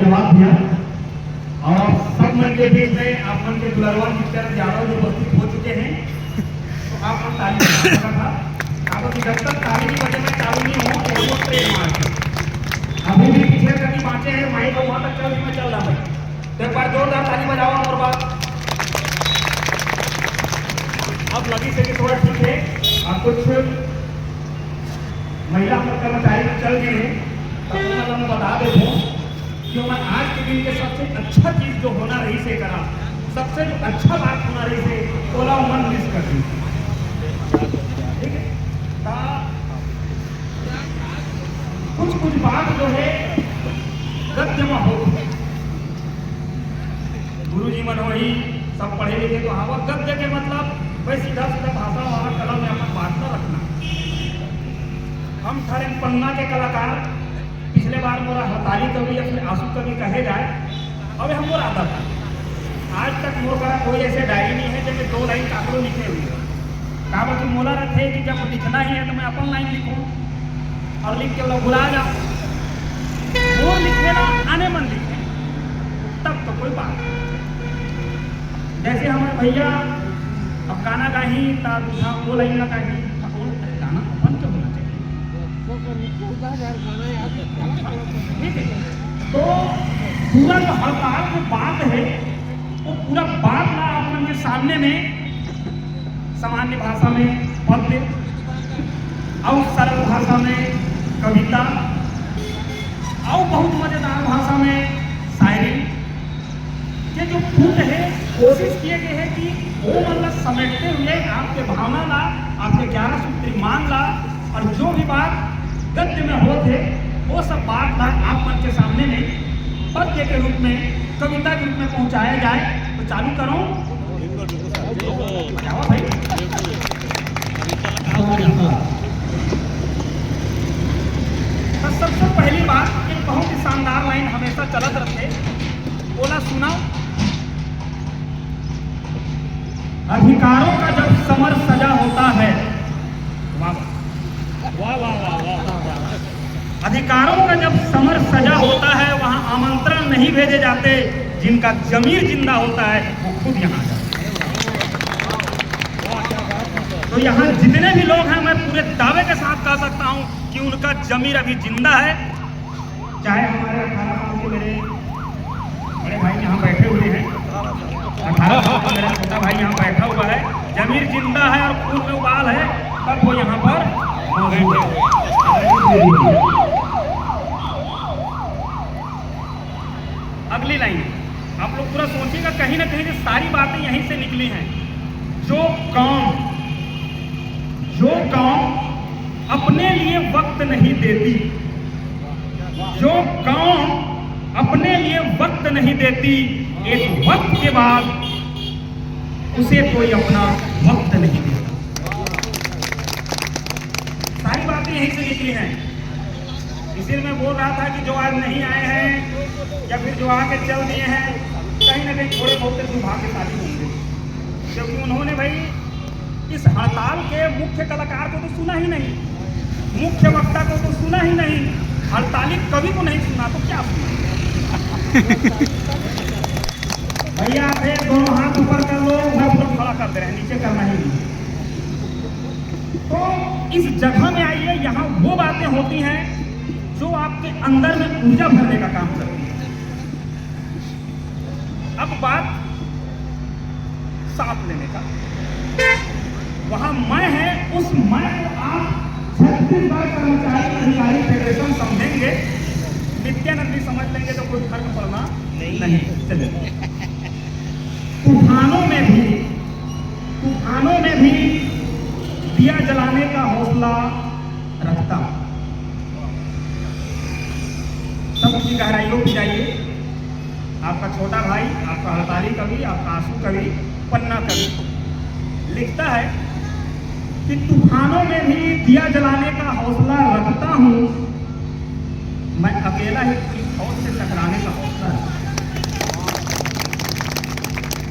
जवाब दिया और सब मन के बीच में आप मन के दुलरवा मित्र यादव जो उपस्थित हो चुके हैं, तो आप मन ताली बजाना था। आप जब तक ताली की बजे में चालू नहीं हो तो ट्रेन मार अभी भी पीछे कभी बाँचे हैं, माइक को वहाँ तक चल रहा है। तो एक बार जोरदार ताली बजाओ और बात अब लगी से कि थोड़ा ठीक है। आप कुछ महिला कर्मचारी चल गए हैं, तब मैं बता देता हूँ कि मैं आज के दिन के सबसे अच्छा चीज जो होना रही से करा, सबसे जो अच्छा बात होना रही से बोला मन मिस कर दी। ठीक है, कुछ बात जो है गद्य में हो, गुरु जी मन वही सब पढ़े लिखे तो हाँ, वह गद्य के मतलब भाई सीधा सीधा भाषा वाला कला में अपन बात न रखना। हम ठहरे पन्ना के कलाकार, पिछले बार मोरा हड़ताली कवि या फिर आंसू कवि कहे जाए, अबे हम मोर आता था। आज तक मोर का कोई ऐसे डायरी नहीं है जैसे 2 लाइन काकड़ो लिखे हुए कहा कि मोला रखे कि जब लिखना ही है तो मैं अपन लाइन लिखूँ और लिख के लोग भुला जाओ। मोर लिखे ना आने मन लिखे तब तो कोई बात। जैसे हमारे भैया अब गाना गाही था वो लाइन ना गाही गाना अपन क्यों होना चाहिए। ठीक है, तो पूरा जो हड़ताल जो बात है वो पूरा बात ना अपन के सामने में सामान्य भाषा में पद्य और सरल भाषा में कविता और बहुत मजेदार भाषा में शायरी, ये जो फूट है कोशिश किए गए है कि वो मतलब समेटते हुए आपके भावना ला, आपके 11 सूत्री मान ला और जो भी बात गद्य में होते वो सब बात ला आप मन के सामने में पद्य के रूप में, कविता के रूप में पहुंचाया जाए। तो चालू करो क्या हुआ भाई। तो सबसे पहली बात एक बहुत ही शानदार लाइन हमेशा चलत रखे, बोला सुना, अधिकारों का जब समर सजा होता है, वाह वाह वाह वाह, अधिकारों का जब समर सजा होता है वहां आमंत्रण नहीं भेजे जाते, जिनका जमीर जिंदा होता है वो खुद यहाँ जाते। तो यहाँ जितने भी लोग हैं मैं पूरे दावे के साथ कह सकता हूँ कि उनका जमीर अभी जिंदा है। चाहे हमारे 18 साल के मेरे बड़े भाई यहाँ बैठे हुए हैं, 18 साल का मेरा छोटा भाई यहाँ बैठा हुआ है, जमीर जिंदा है और खून में उबाल है, तब वो यहाँ पर मौजूद है। अगली लाइन आप लोग पूरा सोचिएगा, कहीं ना कहीं से सारी बातें यहीं से निकली हैं। जो कौम अपने लिए वक्त नहीं देती, जो कौम अपने लिए वक्त नहीं देती, एक वक्त के बाद उसे कोई अपना वक्त नहीं देता। सारी बातें यहीं से निकली हैं। इसीलिए मैं बोल रहा था कि जो आज नहीं आए हैं या फिर जो आके चल दिए हैं, कहीं ना कहीं थोड़े बहुत दुर्भाग्यशाली होंगे, क्योंकि उन्होंने भाई इस हड़ताल के मुख्य कलाकार को तो सुना ही नहीं, मुख्य वक्ता को तो सुना ही नहीं, हड़ताली कवि को नहीं सुना तो क्या सुना। भैया थे दोनों हाथ ऊपर कर लो, मैं ऊपर खड़ा कर दे रहे हैं, नीचे करना ही नहीं। तो इस जगह में आइए, यहाँ वो बातें होती हैं जो आपके अंदर में ऊर्जा भरने का काम करती है। अब बात साथ लेने का, वहां मैं है, उस मैं को आप छत्तीसगढ़ कर्मचारी अधिकारी फेडरेशन समझेंगे, नित्यानंद भी समझ लेंगे तो कोई फर्क पड़ना नहीं। चलिए, तूफानों में भी दिया जलाने का हौसला रखता। सबकी गहराइयों में जाइए। आपका छोटा भाई, आपका हड़ताली कवि, आपका आंसू कवि, पन्ना कवि लिखता है कि तूफानों में भी दिया जलाने का हौसला रखता हूं, मैं अकेला ही पूरी फौज से टकराने का हौसला रखता हूं।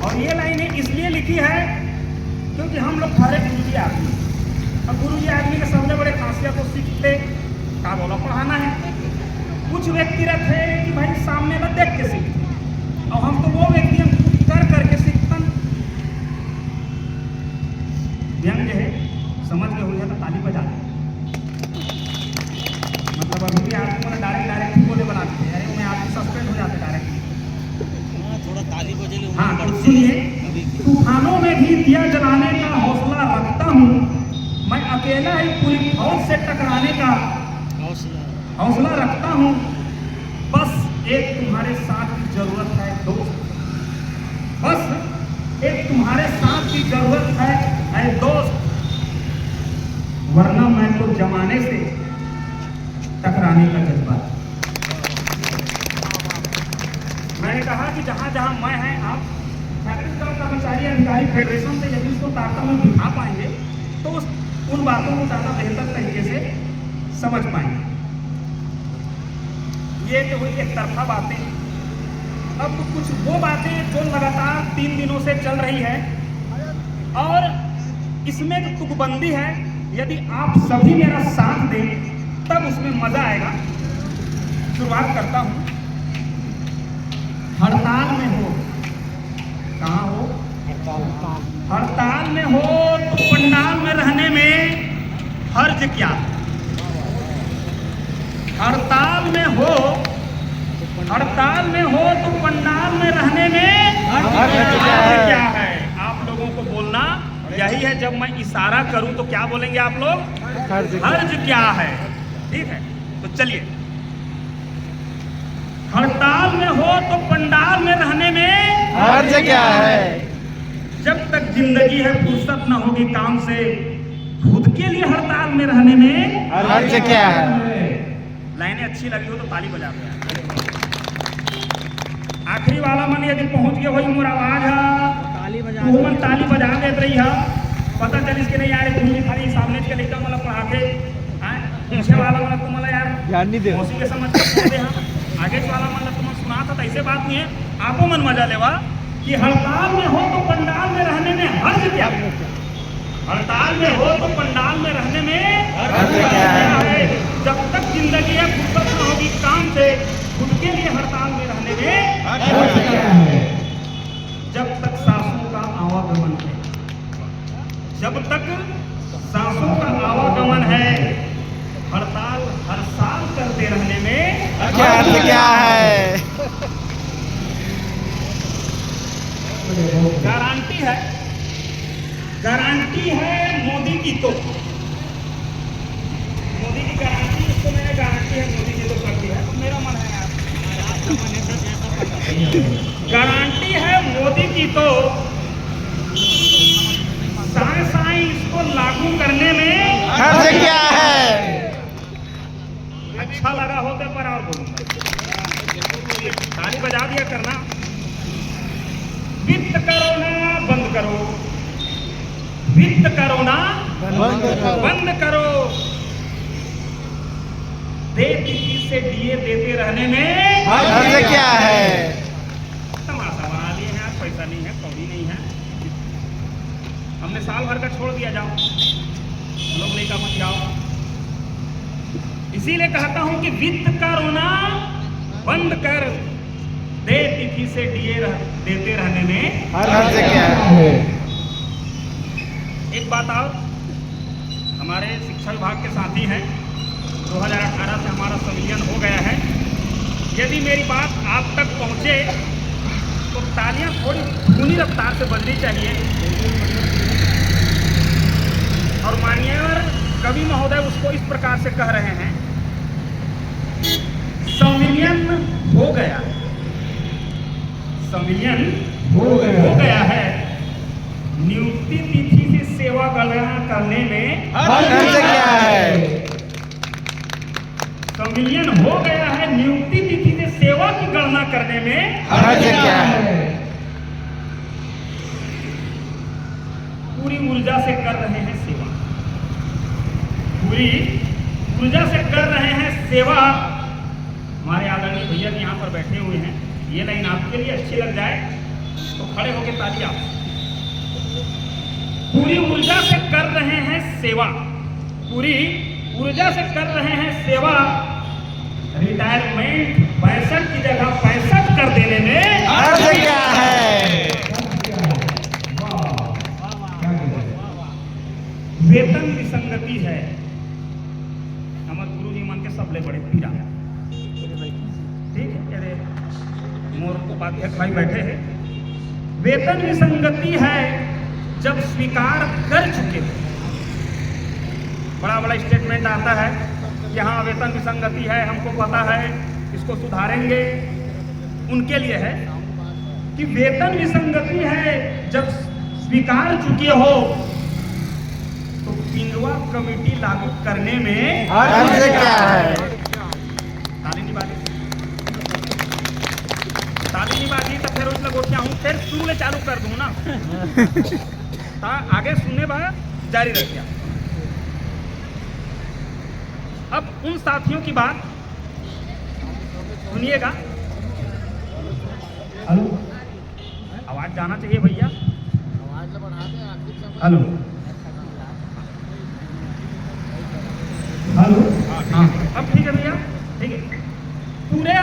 और ये लाइनें इसलिए लिखी है क्योंकि हम लोग हरे गुरुजी आदमी, और गुरुजी आदमी के सबसे बड़े खासियत तो सीखते का बोला पढ़ाना है। कुछ व्यक्ति रहते हैं कि भाई सामने मत सुनिए, तूफानों में भी दिया जलाने का हौसला रखता हूँ, मैं अकेला ही पूरी फौज से टकराने का हौसला रखता हूँ, बस एक तुम्हारे साथ की जरूरत है दोस्त, बस एक तुम्हारे साथ की जरूरत है दोस्त, वरना मैं तो जमाने से टकराने का जज्बा। मैंने कहा कि जहां जहां मैं है, आप छत्तीसगढ़ कर्मचारी अधिकारी फेडरेशन से यदि इसको ताकत में दिखा पाएंगे तो उन बातों को ज़्यादा बेहतर तरीके से समझ पाएंगे। ये तो हुई एक तरफा बातें। अब कुछ वो बातें जो लगातार 3 दिनों से चल रही है और इसमें जो तुकबंदी है, यदि आप सभी मेरा साथ दें तब उसमें मजा आएगा। शुरुआत करता हूं। हड़ताल में हो, कहाँ हो? हड़ताल में हो तो पंडाल में रहने में हर्ज क्या? हड़ताल में हो तो पंडाल में रहने में हर्ज क्या है? आप लोगों को बोलना यही है। जब मैं इशारा करूं तो क्या बोलेंगे आप लोग? हर्ज क्या है। ठीक है, तो चलिए। हड़ताल में हो तो पंडाल में रहने में हर्ज क्या है? जब तक जिंदगी है फुर्सत न होगी काम से, खुद के लिए हड़ताल में रहने में हर्ज क्या है? लाइनें अच्छी लगी हो तो ताली बजा दो। आखिरी वाला मन यदि पहुंच गया वही मोर आवाज है तो मन ताली बजा देत रही है। पता चलिस कि नहीं यार, तुम खाली सामने के लेकर मतलब पढ़ा के पीछे वाला मतलब तुम मतलब यार ध्यान नहीं दे मौसी के समझ के आगे वाला मतलब तुम सुना था, ऐसे बात नहीं है। आपको मन मजा लेवा कि हड़ताल में हो तो पंडाल में रहने में हर्ज क्या? हड़ताल में हो तो पंडाल में रहने में हर्ज क्या है? जब तक जिंदगी है फुर्सत न होगी काम से, खुद के लिए हड़ताल में रहने में हर्ज क्या है? जब तक सांसों का आवागमन है, जब तक सांसों का आवागमन है, हड़ताल हर साल करते रहने में क्या है? गारंटी है, गारंटी है मोदी की। तो मोदी की गारंटी, इसको मैंने गारंटी है मोदी की तो कर दी है, तो मेरा मन है यार गारंटी है मोदी की। तो साए साए इसको लागू करने में हर्ज क्या है? अच्छा लगा होते पर और बोलूंगा, ताली बजा दिया करना। वित्त करो ना बंद करो, वित्त करो ना बंद करो, दे तिथि से डीए देते रहने में हर्ज क्या है? तमाशा बना लिए हैं, पैसा नहीं है, कौड़ी नहीं है, हमने साल भर का छोड़ दिया, जाओ लोग लेकर मत जाओ। इसीलिए कहता हूं कि वित्त का रोना बंद कर, दे तिथि से डीए देते रहने में हर्ज क्या है? एक बात और, हमारे शिक्षा विभाग के साथी हैं, 2018 से हमारा संविलियन हो गया है। यदि मेरी बात आप तक पहुंचे तो तालियां थोड़ी धीमी रफ्तार से बजनी चाहिए। और माननीय कवि महोदय उसको इस प्रकार से कह रहे हैं, संविलियन हो गया, संविलियन हो गया है, नियुक्ति तिथि से सेवा गणना करने में हर्ज क्या है? संविलियन हो गया है, नियुक्ति तिथि से सेवा की गणना करने में हर्ज क्या है? पूरी ऊर्जा से कर रहे हैं सेवा, पूरी ऊर्जा से कर रहे हैं सेवा। हमारे आदरणीय भैया यहाँ पर बैठे हुए हैं, ये लाइन आपके लिए अच्छी लग जाए तो खड़े होकर ताली आप। पूरी ऊर्जा से कर रहे हैं सेवा, पूरी ऊर्जा से कर रहे हैं सेवा, रिटायरमेंट 62 की जगह 65 कर देने में हर्ज क्या है? वेतन विसंगति है, हमारे गुरु जी मन के सबले बड़े पीड़ा। ठीक है, अरे मोर उपाध्यक्ष भाई बैठे हैं, वेतन विसंगति है जब स्वीकार कर चुके हो। बड़ा बड़ा स्टेटमेंट आता है कि हाँ वेतन विसंगति है, हमको पता है, इसको सुधारेंगे। उनके लिए है कि वेतन विसंगति है जब स्वीकार चुके हो तो पिंगवा कमेटी लागू करने में हर्ज क्या है? ताली नहीं बाजी, ताली नहीं बाजी तो फिर उसमें गोटियां हूँ, फिर शुरू ले चालू कर दूँ ना ता आगे सुनने बा जारी रखिए। अब उन साथियों की बात सुनिएगा। हेलो, आवाज जाना चाहिए भैया। हेलो हेलो, हाँ अब ठीक है भैया, ठीक है। पूरे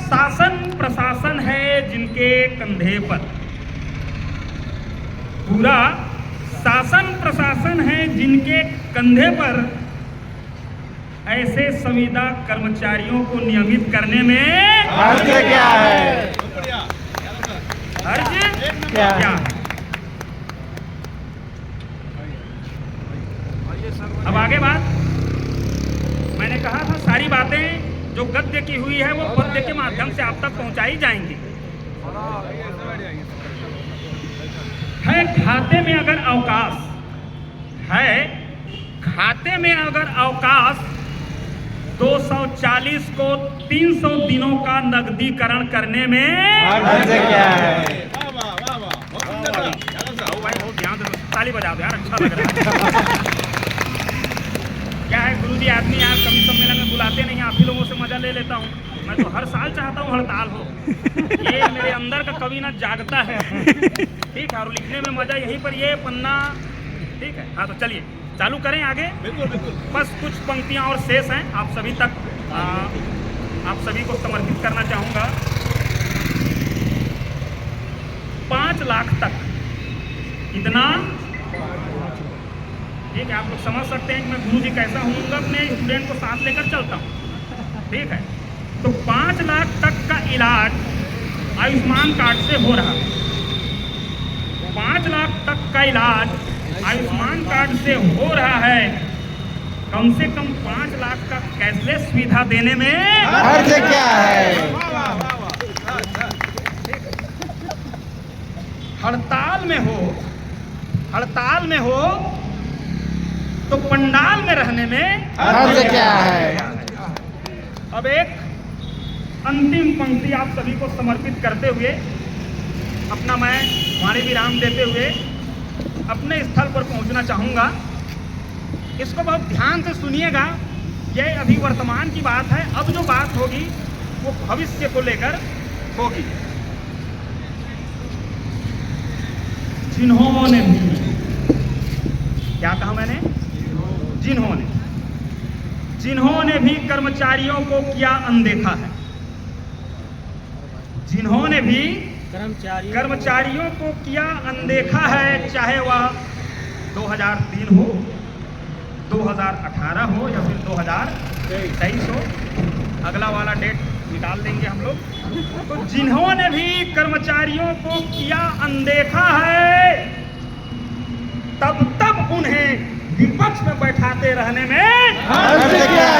शासन प्रशासन है जिनके कंधे पर, पूरा शासन प्रशासन है जिनके कंधे पर ऐसे संविदा कर्मचारियों को नियमित करने में हर्ज क्या है? हर्ज क्या क्या है? अब आगे बात, मैंने कहा था सारी बातें जो गद्य की हुई है वो पद्य के माध्यम से आप तक पहुंचाई जाएंगी। है खाते में अगर अवकाश है, खाते में अगर अवकाश 240 को 300 दिनों का नकदीकरण करने में हर्ज क्या है? भाई बहुत ध्यान से ताली बजा दो यार, अच्छा लग रहा है। क्या है गुरुजी, आदमी आप कभी सम्मेलन में बुलाते नहीं, आप ही लोगों से मजा ले लेता हूँ। मैं तो हर साल चाहता हूँ हड़ताल हो, ये मेरे अंदर का कवि ना जागता है। ठीक है, और लिखने में मजा यहीं पर, ये पन्ना ठीक है। हाँ तो चलिए चालू करें आगे। बिल्कुल बिल्कुल। बस कुछ पंक्तियाँ और शेष हैं, आप सभी तक आप सभी को समर्पित करना चाहूँगा। 5 लाख तक इतना, ठीक है, आप लोग समझ सकते हैं कि मैं गुरु जी कैसा हूँ, अपने स्टूडेंट को साथ लेकर चलता हूँ। ठीक है, तो 5 लाख तक का इलाज आयुष्मान कार्ड से हो रहा है। 5 लाख तक का इलाज आयुष्मान कार्ड से हो रहा है। कम से कम 5 लाख का कैशलेस सुविधा देने में हर्ज क्या है? हड़ताल में हो, हड़ताल में हो तो पंडाल में रहने में हर्ज क्या है? अब एक अंतिम पंक्ति आप सभी को समर्पित करते हुए, अपना मैं वाणी विराम देते हुए अपने स्थल पर पहुंचना चाहूँगा। इसको बहुत ध्यान से सुनिएगा, यह अभी वर्तमान की बात है। अब जो बात होगी वो भविष्य को लेकर होगी। जिन्होंने भी, क्या कहा मैंने, जिन्होंने भी कर्मचारियों को किया अनदेखा है, जिन्होंने भी कर्मचारियों को किया अनदेखा है, चाहे वह 2003 हो, 2018 हो या फिर 2023 हो, अगला वाला डेट निकाल देंगे हम लोग। तो जिन्होंने भी कर्मचारियों को किया अनदेखा है, तब उन्हें विपक्ष में बैठाते रहने में हर्ज क्या